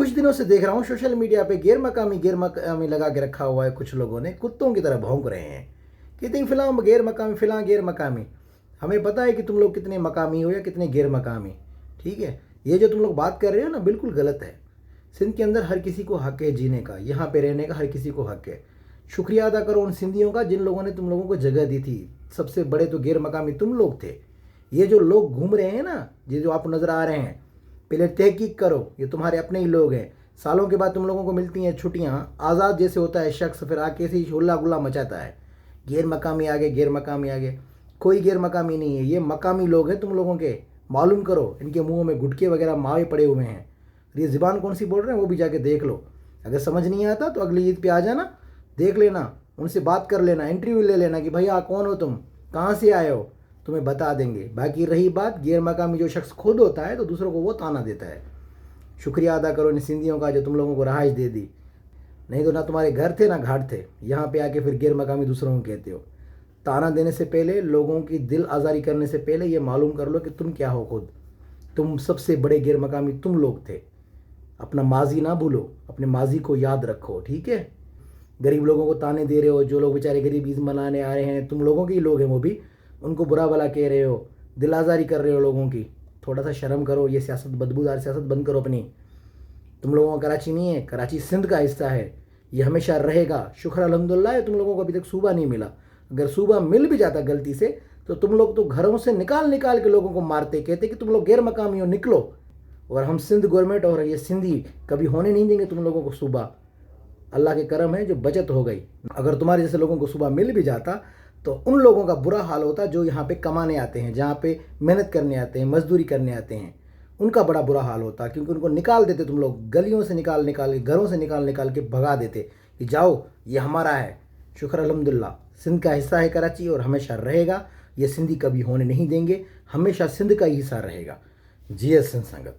कुछ दिनों से देख रहा हूँ सोशल मीडिया पे गैर मकामी लगा के रखा हुआ है। कुछ लोगों ने कुत्तों की तरह भौंक रहे हैं, कहते हैं फिलां गैर मकामी। हमें पता है कि तुम लोग कितने मकामी हो या कितने गैर मकामी, ठीक है। ये जो तुम लोग बात कर रहे हो ना, बिल्कुल गलत है। सिंध के अंदर हर किसी को हक है जीने का, यहाँ पे रहने का हर किसी को हक है। शुक्रिया अदा करो उन सिंधियों का जिन लोगों ने तुम लोगों को जगह दी थी। सबसे बड़े तो गैर मकामी तुम लोग थे। ये जो लोग घूम रहे हैं ना, ये जो आपको नज़र आ रहे हैं, पहले तहकीक करो, ये तुम्हारे अपने ही लोग हैं। सालों के बाद तुम लोगों को मिलती हैं छुट्टियाँ, आज़ाद जैसे होता है शख्स, फिर आके से हुल्ला गुल्ला मचाता है, गैर मकामी आगे, गैर मकामी आगे। कोई गैर मकामी नहीं है, ये मकामी लोग हैं तुम लोगों के। मालूम करो, इनके मुंहों में गुटके वगैरह मावे पड़े हुए हैं। ये ज़बान कौन सी बोल रहे हैं वो भी जाके देख लो। अगर समझ नहीं आता तो अगली ईद पे आ जाना, देख लेना, उनसे बात कर लेना, इंटरव्यू ले लेना कि भैया कौन हो तुम, कहाँ से आए हो, तुम्हें बता देंगे। बाकी रही बात गैर मकामी, जो शख्स खुद होता है तो दूसरों को वो ताना देता है। शुक्रिया अदा करो इन सिंधियों का जो तुम लोगों को रहाइश दे दी, नहीं तो ना तुम्हारे घर थे ना घाट थे। यहाँ पे आके फिर गैर मकामी दूसरों को कहते हो। ताना देने से पहले, लोगों की दिल आज़ारी करने से पहले ये मालूम कर लो कि तुम क्या हो खुद। तुम सबसे बड़े गैर मकामी तुम लोग थे। अपना माजी ना भूलो, अपने माजी को याद रखो, ठीक है। गरीब लोगों को ताने दे रहे हो, जो लोग बेचारे गरीब ईद मनाने आ रहे हैं, तुम लोगों के ही लोग हैं वो भी, उनको बुरा भला कह रहे हो, दिल आज़ारी कर रहे हो लोगों की। थोड़ा सा शर्म करो, ये सियासत, बदबूदार सियासत बंद करो अपनी। तुम लोगों का कराची नहीं है, कराची सिंध का हिस्सा है, ये हमेशा रहेगा। शुक्र अल्हम्दुलिल्लाह तुम लोगों को अभी तक सूबा नहीं मिला। अगर सूबा मिल भी जाता गलती से तो तुम लोग तो घरों से निकाल निकाल के लोगों को मारते, कहते कि तुम लोग गैर मकामी हो, निकलो। और हम सिंध गवर्नमेंट और ये सिंधी कभी होने नहीं देंगे तुम लोगों को सूबा। अल्लाह के करम है जो बचत हो गई। अगर तुम्हारे जैसे लोगों को सुबह मिल भी जाता तो उन लोगों का बुरा हाल होता जो यहाँ पे कमाने आते हैं, जहाँ पे मेहनत करने आते हैं, मजदूरी करने आते हैं, उनका बड़ा बुरा हाल होता। क्योंकि उनको निकाल देते तुम लोग, गलियों से निकाल निकाल के, घरों से निकाल निकाल के भगा देते कि जाओ ये हमारा है। शुक्र अल्हम्दुलिल्लाह सिंध का हिस्सा है कराची और हमेशा रहेगा। ये सिंधी कभी होने नहीं देंगे, हमेशा सिंध का ही हिस्सा रहेगा। जी सिंध संगत।